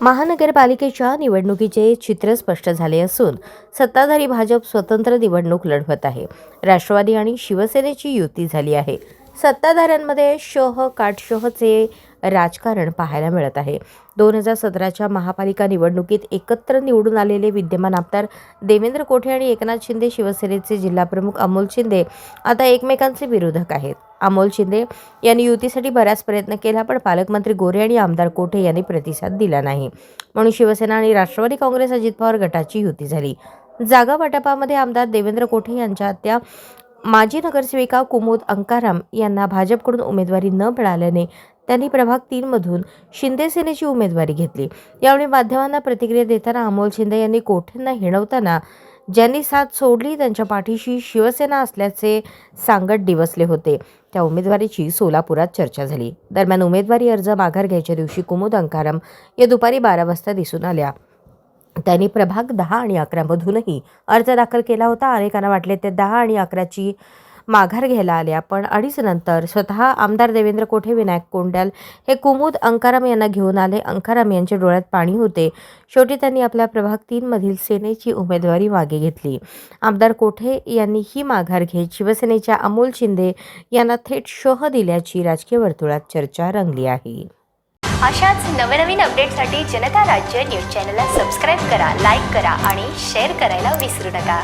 महानगरपालिकेच्या निवडणुकीचे चित्र स्पष्ट झाले असून सत्ताधारी भाजप स्वतंत्र निवडणूक लढवत आहे. राष्ट्रवादी आणि शिवसेनेची युती झाली आहे. सत्ताधाऱ्यांमध्ये काटशोहचे राजकारण पाहायला मिळत आहे. 2017च्या महापालिका निवडणुकीत एकत्र निवडून आलेले विद्यमान आमदार देवेंद्र कोठे आणि एकनाथ शिंदे, शिवसेनेचे जिल्हाप्रमुख अमोल शिंदे आता एकमेकांचे विरोधक आहेत. अमोल शिंदे यांनी युतीसाठी बराच प्रयत्न केला, पण पालकमंत्री गोरे आणि आमदार कोठे यांनी प्रतिसाद दिला नाही. म्हणून शिवसेना आणि राष्ट्रवादी काँग्रेस अजित पवार गटाची युती झाली. जागा वाटपामध्ये आमदार देवेंद्र कोठे यांच्या आत्या माजी नगरसेविका कुमुद अंकाराम यांना भाजपकडून उमेदवारी न मिळाल्याने त्यांनी प्रभाग 3 मधून शिंदे सेनेची उमेदवारी घेतली. यावेळी माध्यमांना प्रतिक्रिया देताना अमोल शिंदे यांनी कोठेंना हिणवताना ज्यांनी साथ सोडली त्यांच्या पाठीशी शिवसेना असल्याचे सांगत डिवचले होते. त्या उमेदवारीची सोलापुरात चर्चा झाली. दरम्यान उमेदवारी अर्ज माघार घ्यायच्या दिवशी कुमुद अंकाराम या दुपारी 12 वाजता दिसून आल्या. त्यांनी प्रभाग 10 आणि 11 मधूनही अर्ज दाखल केला होता. अनेकांना वाटले ते 10 आणि 11ची माघार घ्यायला आल्या, पण 2:30 नंतर स्वतः आमदार देवेंद्र कोठे, विनायक कोंडाल हे कुमुद अंकाराम यांना घेऊन आले. अंकाराम यांच्या डोळ्यात पाणी होते. शेवटी त्यांनी आपल्या प्रभाग 3 मधील सेनेची उमेदवारी मागे घेतली. आमदार कोठे यांनी ही माघार घेत शिवसेनेच्या अमोल शिंदे यांना थेट शोह दिल्याची राजकीय वर्तुळात चर्चा रंगली आहे. अशाच नवनवीन अपडेटसाठी जनता राज्य न्यूज चॅनलला सबस्क्राईब करा, लाईक करा आणि शेअर करायला विसरू नका.